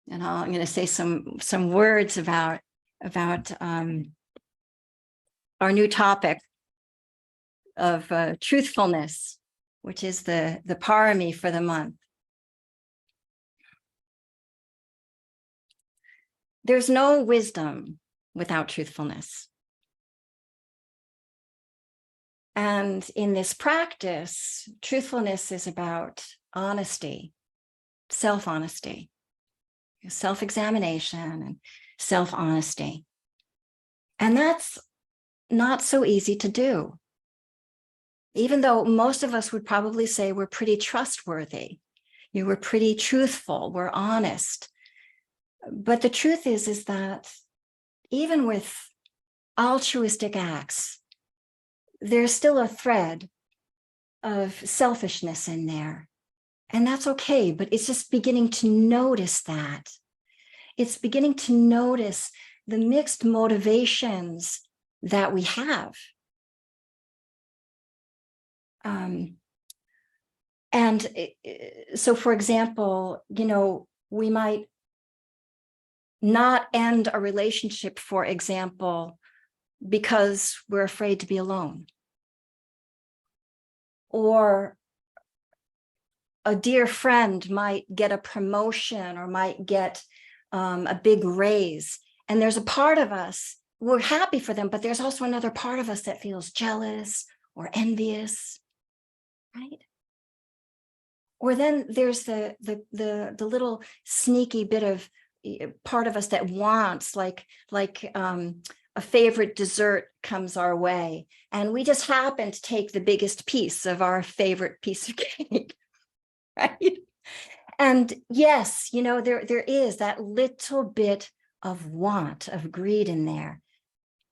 And I'm going to say some words about our new topic of truthfulness, which is the parami for the month. There's no wisdom without truthfulness. And in this practice, truthfulness is about honesty, self-honesty, self-examination and self-honesty. And that's not so easy to do. Even though most of us would probably say we're pretty trustworthy, we're pretty truthful, we're honest. But the truth is that even with altruistic acts, there's still a thread of selfishness in there. And that's okay, but it's just beginning to notice that. It's beginning to notice the mixed motivations that we have. So, for example, we might not end a relationship, for example, because we're afraid to be alone. Or a dear friend might get a promotion or might get a big raise. And there's a part of us, we're happy for them, but there's also another part of us that feels jealous or envious, right? Or then there's the little sneaky bit of part of us that wants, like a favorite dessert comes our way, and we just happen to take the biggest piece of our favorite piece of cake, right? And yes, there is that little bit of want, of greed in there.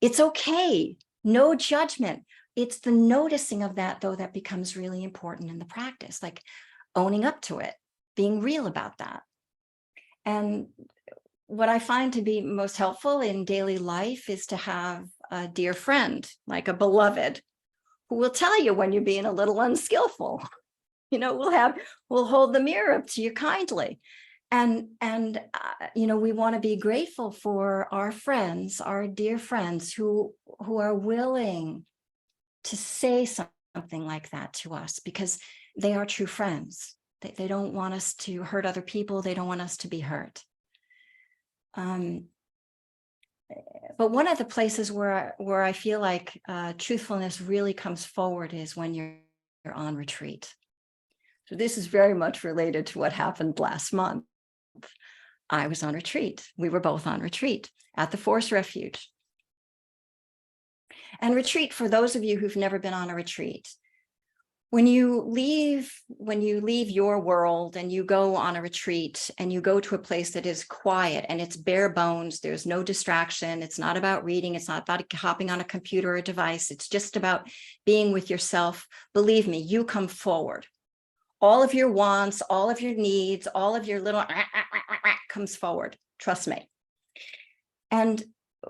It's okay, no judgment. It's the noticing of that, though, that becomes really important in the practice, like owning up to it, being real about that. And what I find to be most helpful in daily life is to have a dear friend, like a beloved, who will tell you when you're being a little unskillful. We'll hold the mirror up to you kindly. And we want to be grateful for our friends, our dear friends who are willing to say something like that to us, because they are true friends. They don't want us to hurt other people. They don't want us to be hurt. But one of the places where I feel like truthfulness really comes forward is when you're on retreat. So this is very much related to what happened last month. I was on retreat. We were both on retreat at the Forest Refuge. And retreat, for those of you who've never been on a retreat, when you leave your world and you go on a retreat and you go to a place that is quiet and it's bare bones, there's no distraction. It's not about reading. It's not about hopping on a computer or a device. It's just about being with yourself. Believe me, you come forward. All of your wants, all of your needs, all of your little comes forward. Trust me. And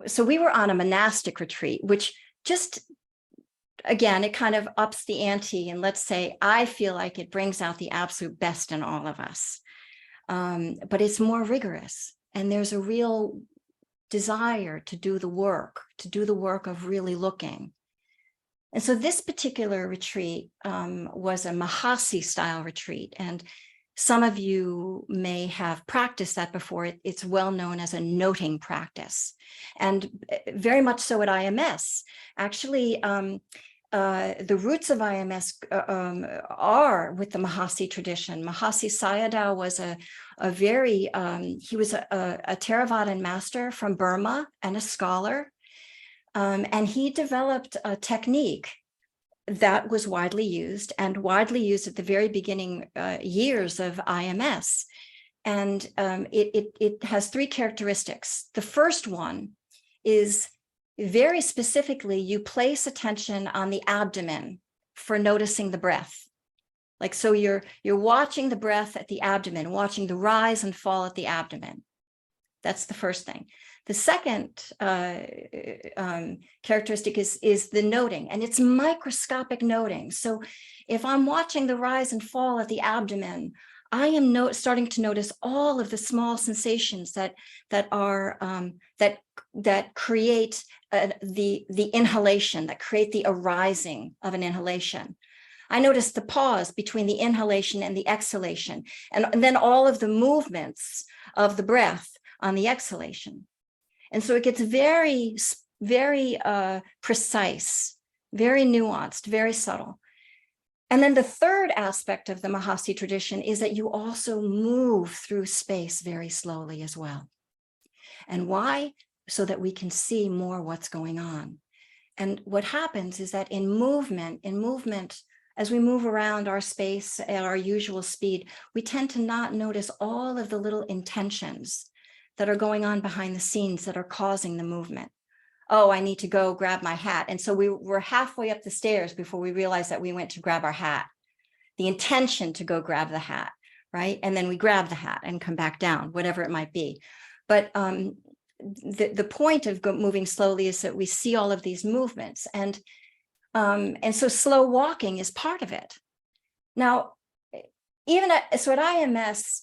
so we were on a monastic retreat, which just, again, it kind of ups the ante. And let's say, I feel like it brings out the absolute best in all of us. But it's more rigorous. And there's a real desire to do the work of really looking. And so this particular retreat was a Mahasi style retreat. And some of you may have practiced that before. It's well known as a noting practice, and very much so at IMS. Actually, the roots of IMS are with the Mahasi tradition. Mahasi Sayadaw was he was a Theravadan master from Burma and a scholar. And he developed a technique that was widely used at the very beginning years of IMS. And it has three characteristics. The first one is very specifically, you place attention on the abdomen for noticing the breath. Like, so you're watching the breath at the abdomen, watching the rise and fall at the abdomen. That's the first thing. The second characteristic is the noting, and it's microscopic noting. So if I'm watching the rise and fall at the abdomen, I am starting to notice all of the small sensations that create the inhalation, that create the arising of an inhalation. I notice the pause between the inhalation and the exhalation, and then all of the movements of the breath on the exhalation. And so it gets very, very precise, very nuanced, very subtle. And then the third aspect of the Mahasi tradition is that you also move through space very slowly as well. And why? So that we can see more what's going on. And what happens is that in movement, as we move around our space at our usual speed, we tend to not notice all of the little intentions that are going on behind the scenes that are causing the movement. Oh, I need to go grab my hat. And so we were halfway up the stairs before we realized that we went to grab our hat. The intention to go grab the hat, right? And then we grab the hat and come back down, whatever it might be. But the point of moving slowly is that we see all of these movements. And so slow walking is part of it. Now, so at IMS,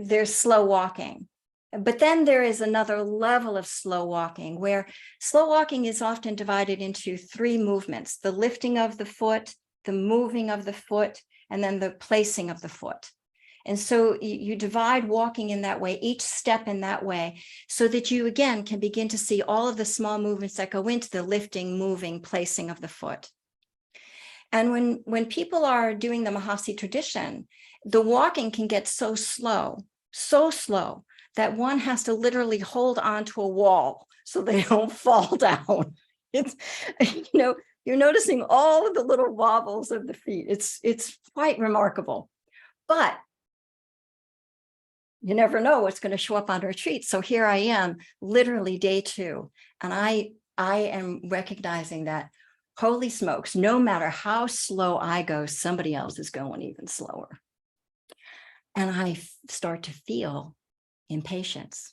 there's slow walking. But then there is another level of slow walking, where slow walking is often divided into 3 movements: the lifting of the foot, the moving of the foot, and then the placing of the foot. And so you divide walking in that way, each step in that way, so that you, again, can begin to see all of the small movements that go into the lifting, moving, placing of the foot. And when people are doing the Mahasi tradition, the walking can get so slow, that one has to literally hold on to a wall so they don't fall down. It's, you're noticing all of the little wobbles of the feet. It's quite remarkable. But you never know what's going to show up on retreat. So here I am, literally day 2. And I am recognizing that, holy smokes, no matter how slow I go, somebody else is going even slower. And I start to feel impatience.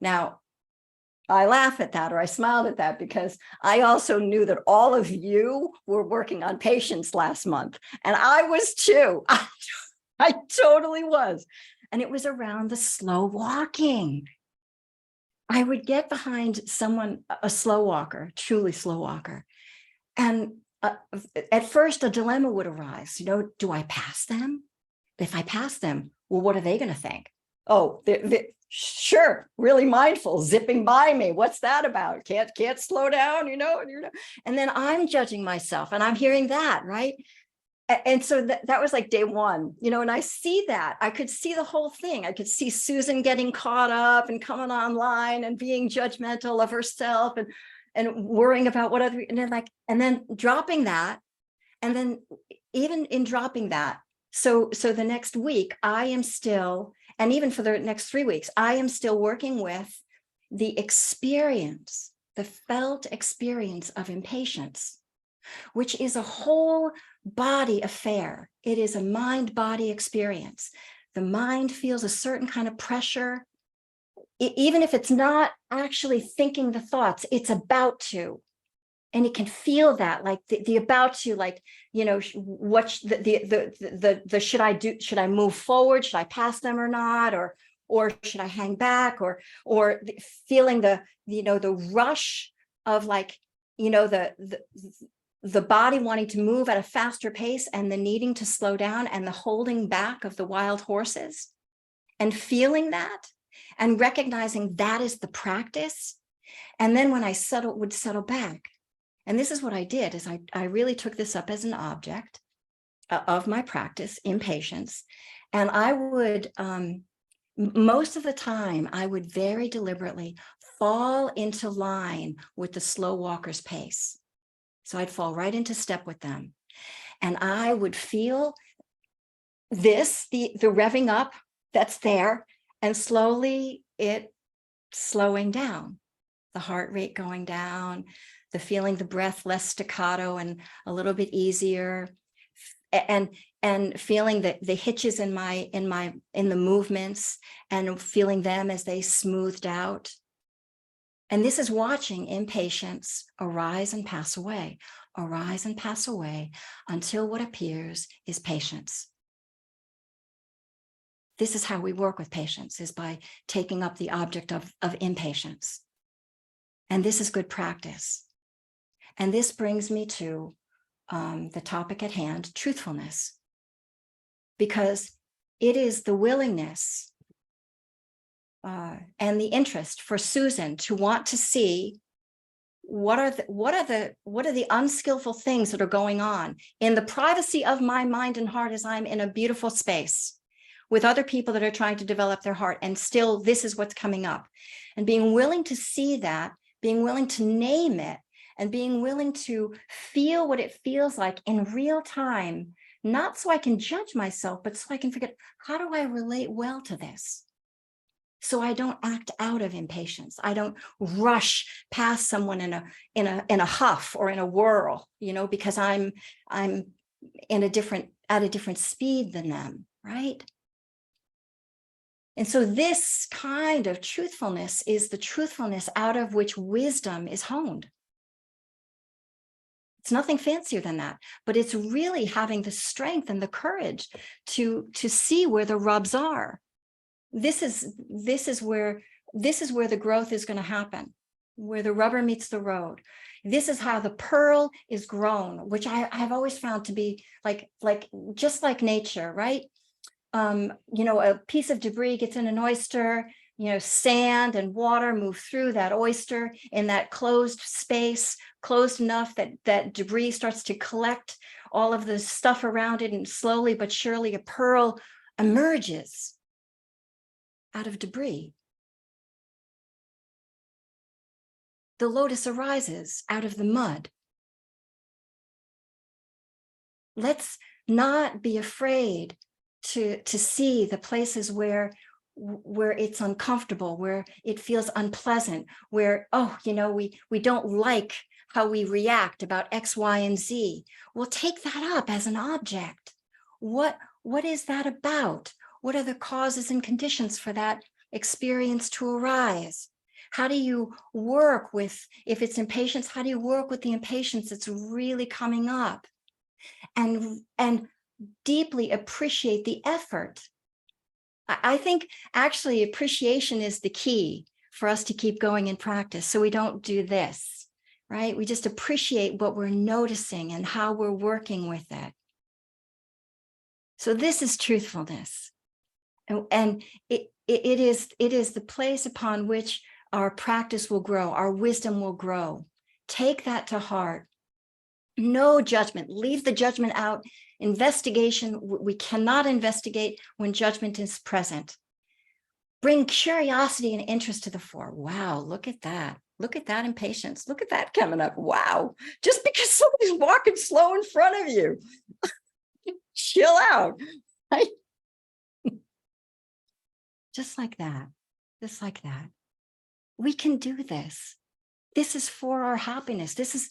Now, I laugh at that, or I smiled at that, because I also knew that all of you were working on patience last month. And I was too. I totally was. And it was around the slow walking. I would get behind someone, a slow walker, truly slow walker. And at first, a dilemma would arise. Do I pass them? If I pass them, well, what are they going to think? Oh, they're sure, really mindful, zipping by me. What's that about? Can't slow down, And then I'm judging myself, and I'm hearing that, right? And so that was like day 1, and I see that. I could see the whole thing. I could see Susan getting caught up and coming online and being judgmental of herself and worrying about what other, and then dropping that. And then even in dropping that, so the next week, I am still, and even for the next 3 weeks, I am still working with the experience, the felt experience of impatience, which is a whole body affair. It is a mind-body experience. The mind feels a certain kind of pressure. Even if it's not actually thinking the thoughts, it's about to. And it can feel that, like the about to, like, what the should I do? Should I move forward? Should I pass them or not? Or should I hang back? Or feeling the rush of, like, the body wanting to move at a faster pace, and the needing to slow down, and the holding back of the wild horses, and feeling that and recognizing that is the practice. And then when I would settle back, and this is what I did, is I really took this up as an object of my practice, impatience. And I would, most of the time, I would very deliberately fall into line with the slow walker's pace. So I'd fall right into step with them. And I would feel this, the revving up that's there, and slowly it slowing down, the heart rate going down, the feeling the breath less staccato and a little bit easier, and feeling the hitches in the movements, and feeling them as they smoothed out. And this is watching impatience arise and pass away, arise and pass away until what appears is patience. This is how we work with patience, is by taking up the object of impatience. And this is good practice. And this brings me to the topic at hand, truthfulness, because it is the willingness and the interest for Susan to want to see what are the unskillful things that are going on in the privacy of my mind and heart as I'm in a beautiful space with other people that are trying to develop their heart, and still this is what's coming up. And being willing to see that, being willing to name it, and being willing to feel what it feels like in real time, not so I can judge myself, but so I can figure out, how do I relate well to this? So I don't act out of impatience. I don't rush past someone in a huff or in a whirl, because I'm at a different speed than them, right? And so this kind of truthfulness is the truthfulness out of which wisdom is honed. It's nothing fancier than that, but it's really having the strength and the courage to see where the rubs are. This is where the growth is going to happen, where the rubber meets the road. This is how the pearl is grown, which I've always found to be like just like nature, right? A piece of debris gets in an oyster, sand and water move through that oyster in that closed space, closed enough that debris starts to collect all of the stuff around it, and slowly but surely a pearl emerges out of debris. The lotus arises out of the mud. Let's not be afraid to see the places where it's uncomfortable, where it feels unpleasant, where, we don't like how we react about X, Y, and Z. Well, take that up as an object. What is that about? What are the causes and conditions for that experience to arise? How do you work with, if it's impatience, how do you work with the impatience that's really coming up? And deeply appreciate the effort. I think actually appreciation is the key for us to keep going in practice, so we don't do this, right? We just appreciate what we're noticing and how we're working with it. So this is truthfulness. And it is the place upon which our practice will grow, our wisdom will grow. Take that to heart. No judgment. Leave the judgment out. Investigation, we cannot investigate when judgment is present. Bring curiosity and interest to the fore. Wow, look at that. Look at that impatience. Look at that coming up. Wow. Just because somebody's walking slow in front of you. Chill out. Right? Just like that. Just like that. We can do this. This is for our happiness. This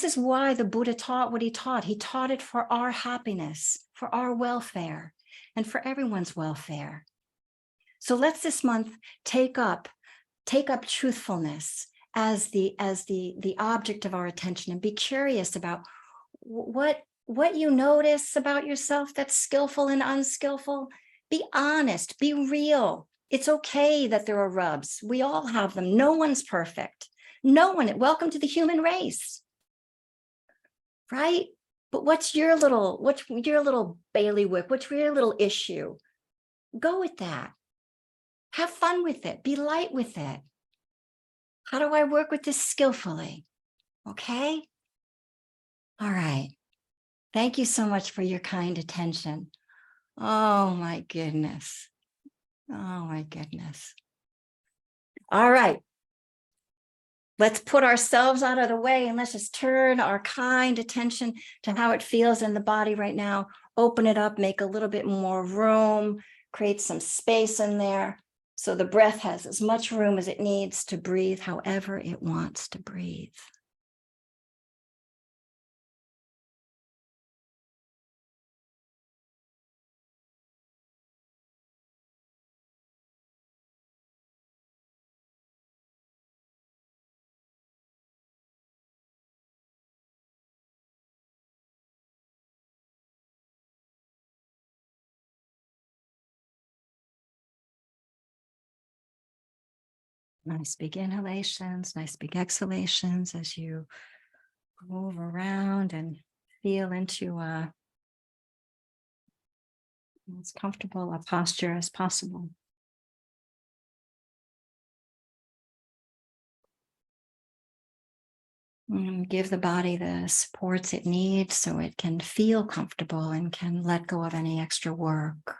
is why the Buddha taught what he taught. He taught it for our happiness, for our welfare, and for everyone's welfare. So let's this month take up truthfulness as the object of our attention, and be curious about what you notice about yourself that's skillful and unskillful. Be honest, be real. It's okay that there are rubs. We all have them. No one's perfect. No one. Welcome to the human race, right? But what's your little bailiwick? What's your little issue? Go with that. Have fun with it. Be light with it. How do I work with this skillfully? Okay. All right. Thank you so much for your kind attention. Oh my goodness. Oh my goodness. All right. Let's put ourselves out of the way and let's just turn our kind attention to how it feels in the body right now. Open it up, make a little bit more room, create some space in there so the breath has as much room as it needs to breathe however it wants to breathe. Nice big inhalations, nice big exhalations as you move around and feel into as comfortable a posture as possible. And give the body the supports it needs so it can feel comfortable and can let go of any extra work.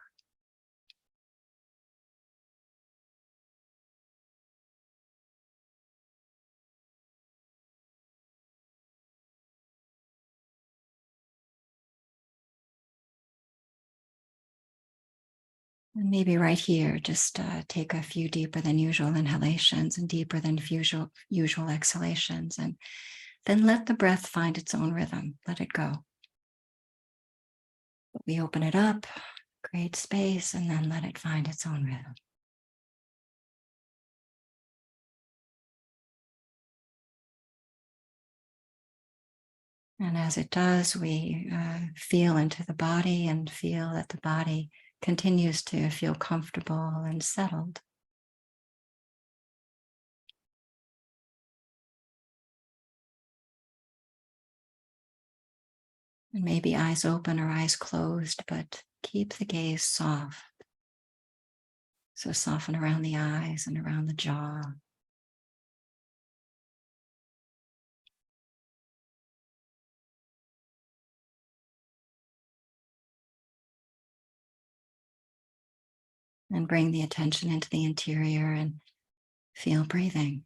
And maybe right here, just take a few deeper than usual inhalations and deeper than usual exhalations. And then let the breath find its own rhythm. Let it go. We open it up, create space, and then let it find its own rhythm. And as it does, we feel into the body and feel that the body continues to feel comfortable and settled. And maybe eyes open or eyes closed, but keep the gaze soft. So soften around the eyes and around the jaw. And bring the attention into the interior and feel breathing.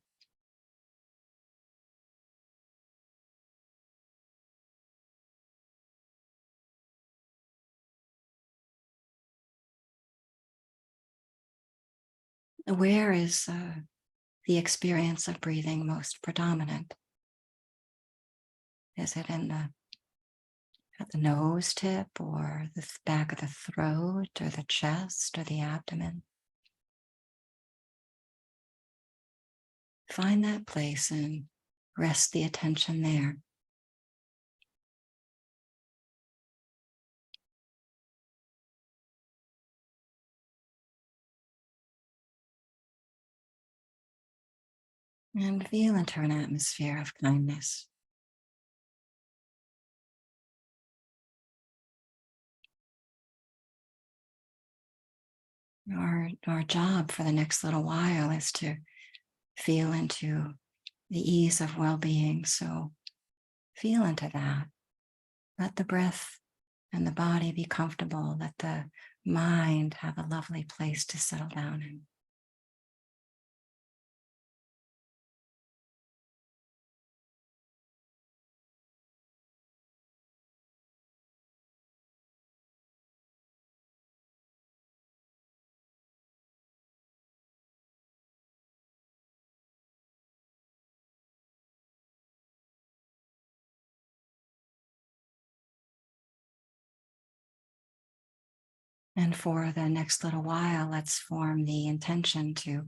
Where is the experience of breathing most predominant? Is it in at the nose tip or the back of the throat or the chest or the abdomen? Find that place and rest the attention there. And feel into an atmosphere of kindness. Our job for the next little while is to feel into the ease of well-being. So feel into that. Let the breath and the body be comfortable. Let the mind have a lovely place to settle down in. And for the next little while, let's form the intention to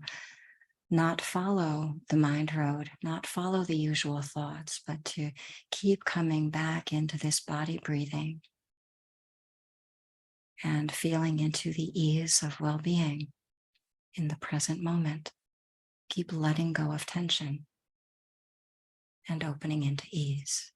not follow the mind road, not follow the usual thoughts, but to keep coming back into this body breathing and feeling into the ease of well-being in the present moment. Keep letting go of tension and opening into ease.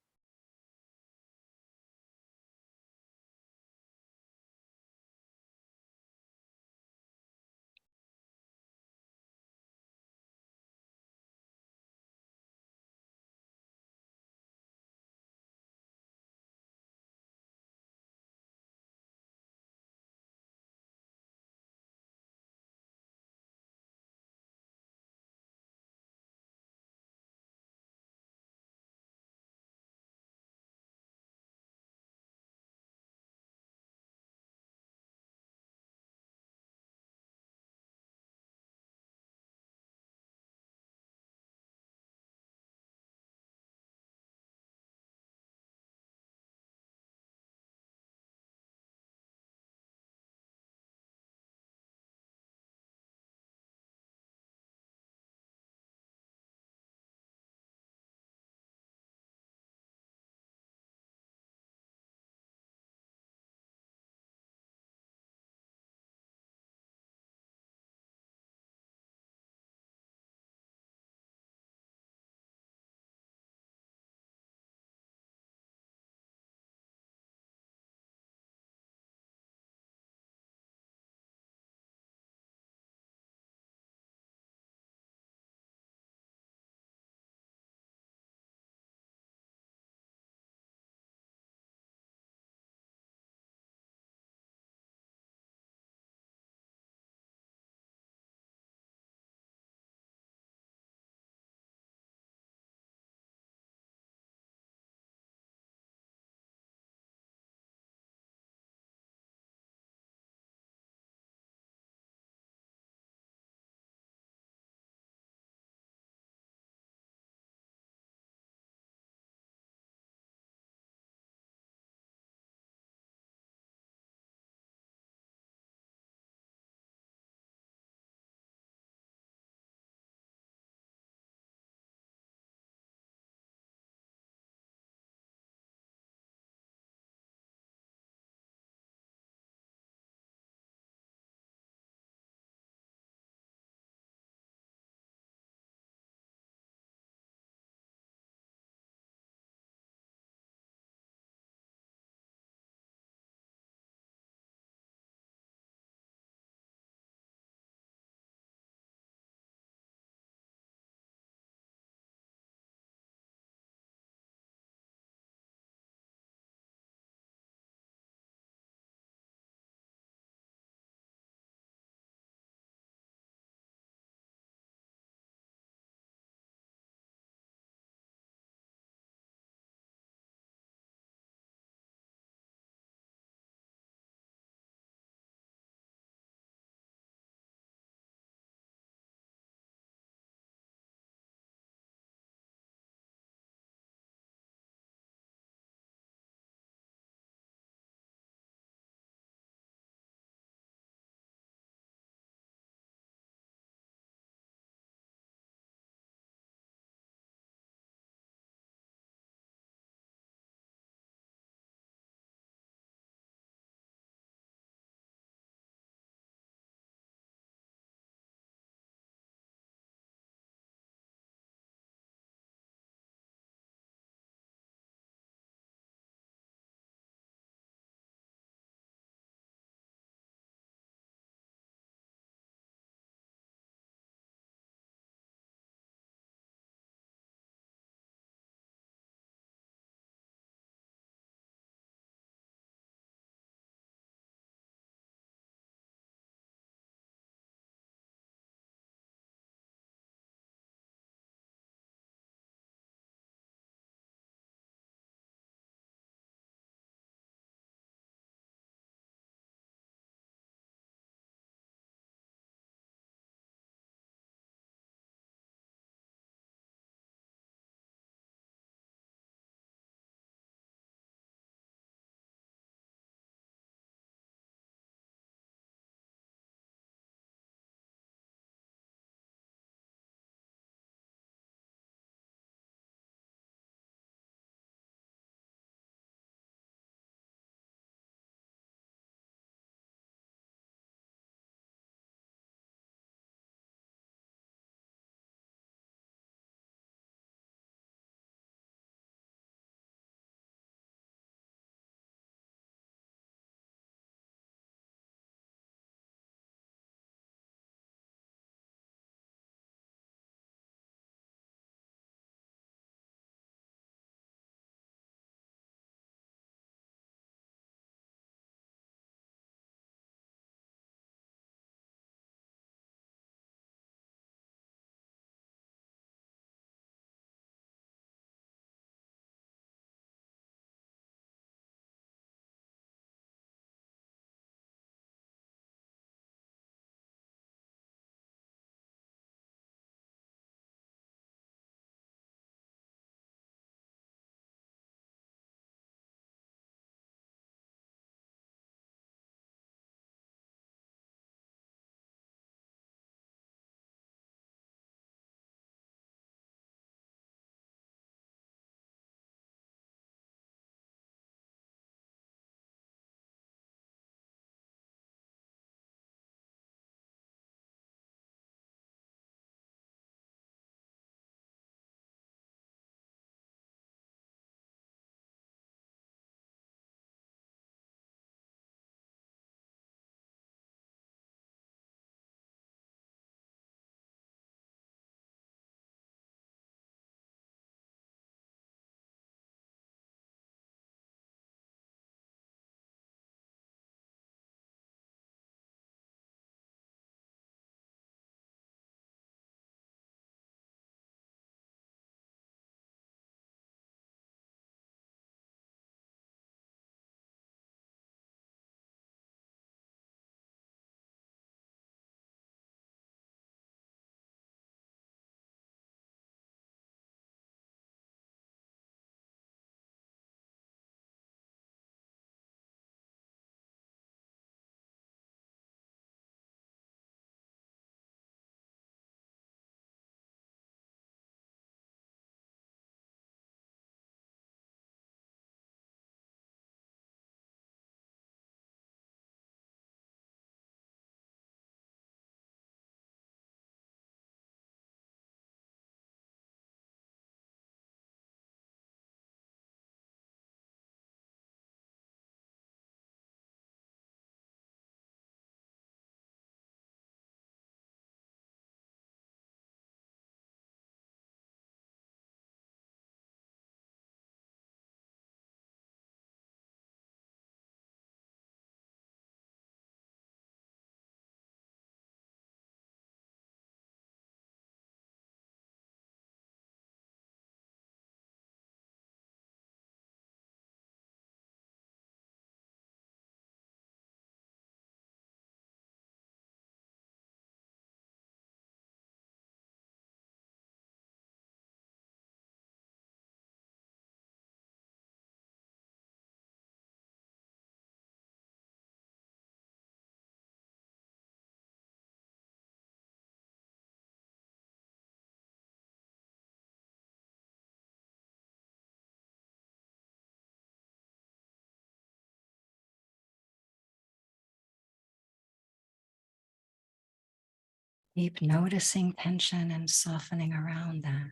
Keep noticing tension and softening around that.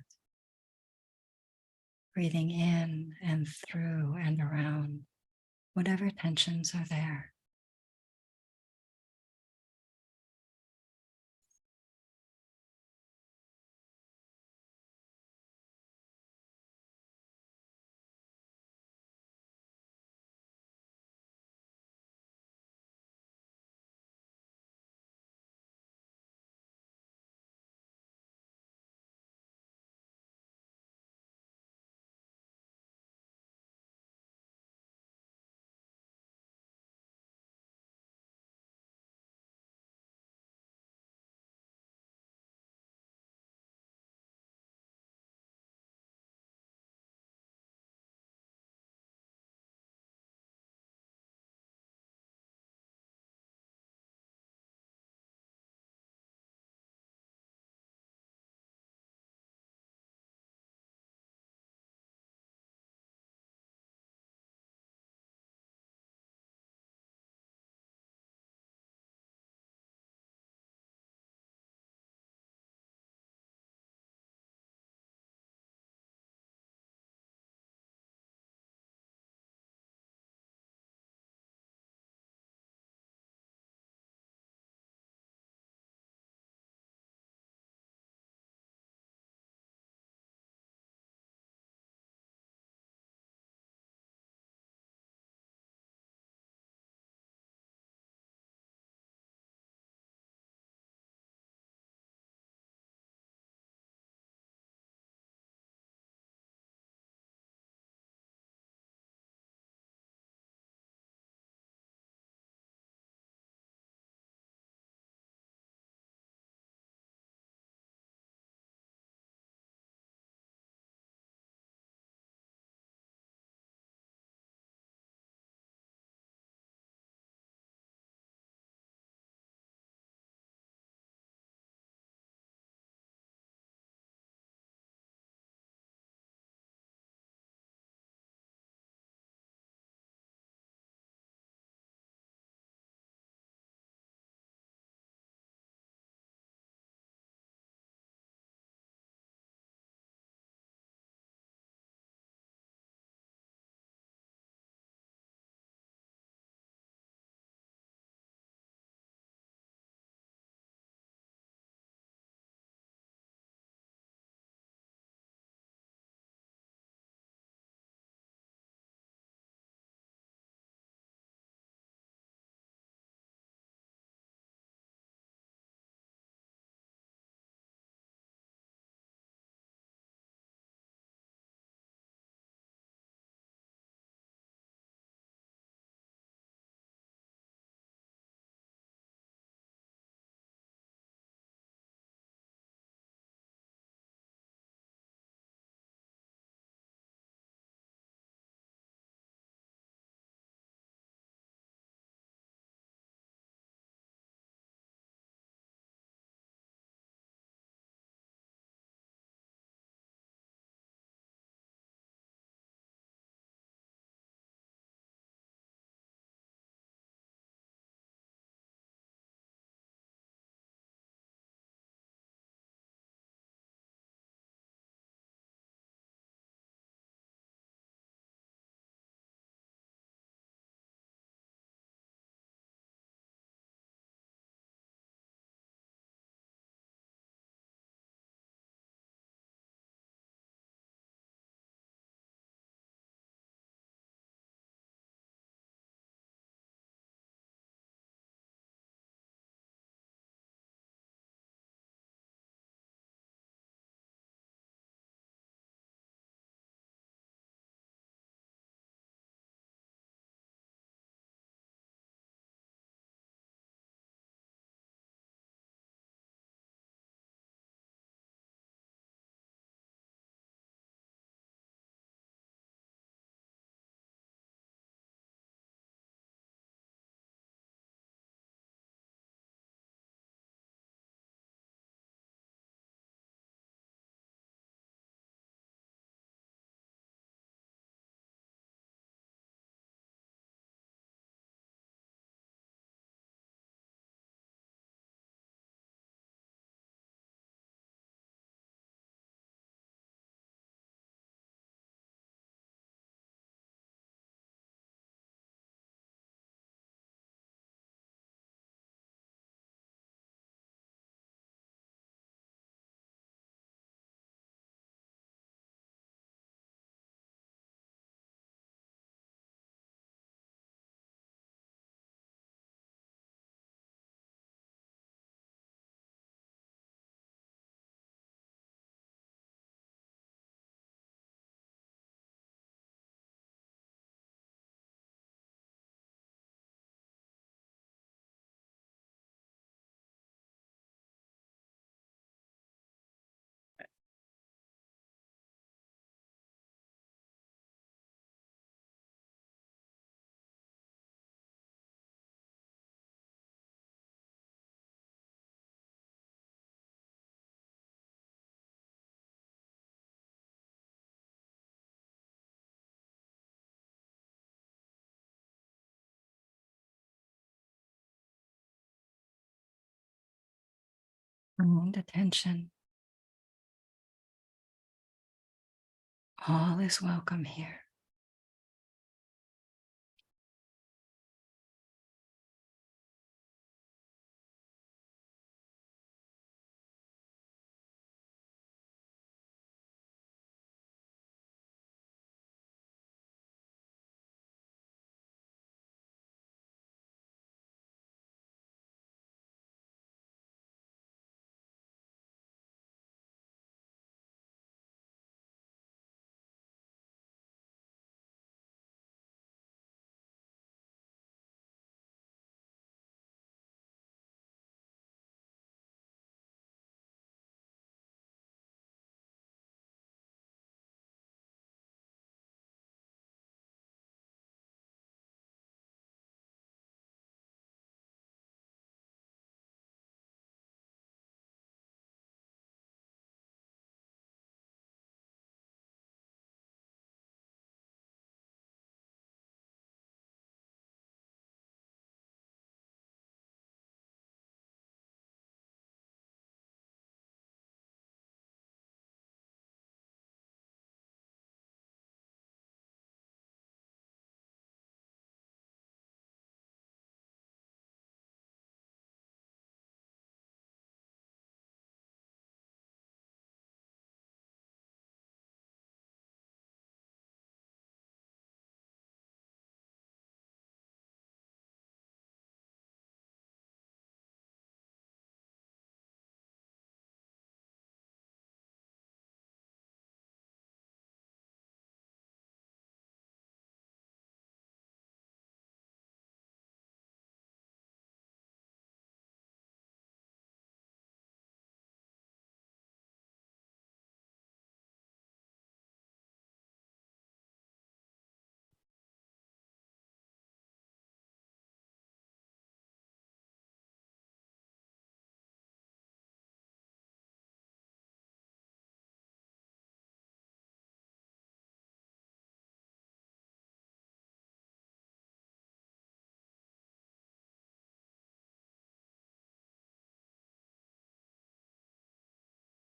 Breathing in and through and around whatever tensions are there. and attention. All is welcome here.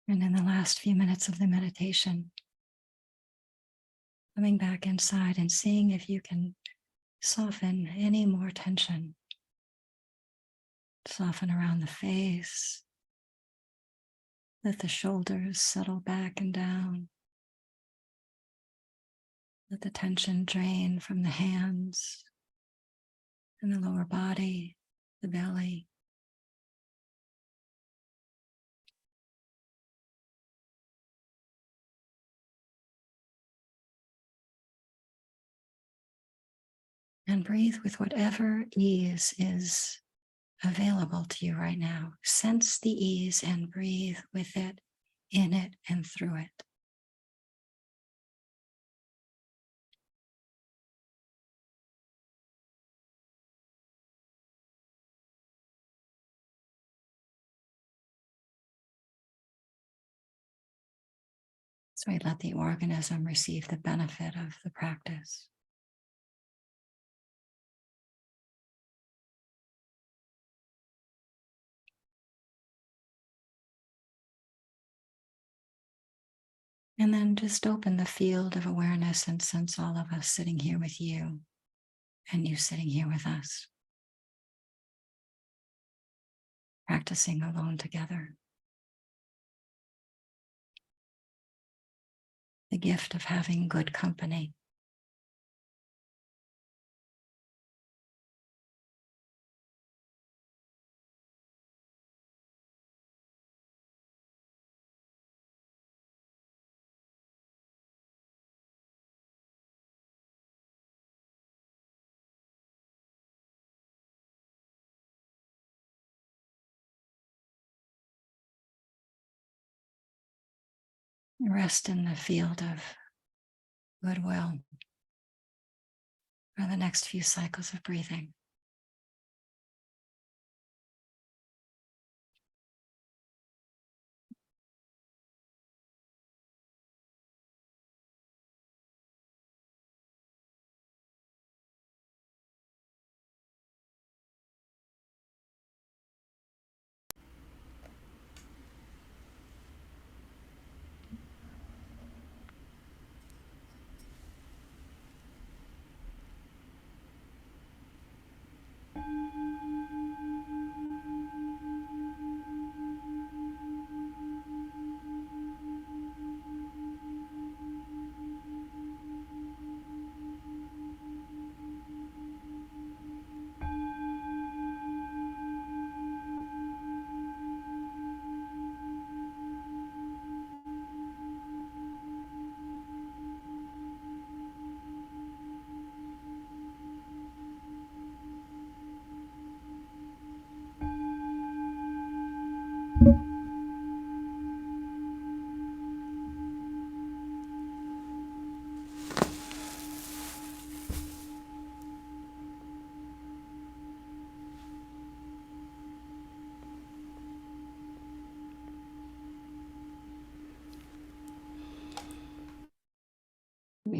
And in the last few minutes of the meditation, coming back inside and seeing if you can soften any more tension. Soften around the face. Let the shoulders settle back and down. Let the tension drain from the hands and the lower body, the belly. And breathe with whatever ease is available to you right now. Sense the ease and breathe with it, in it, and through it. So we let the organism receive the benefit of the practice. And then just open the field of awareness and sense all of us sitting here with you and you sitting here with us, practicing alone together. The gift of having good company. Rest in the field of goodwill for the next few cycles of breathing.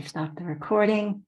stop the recording.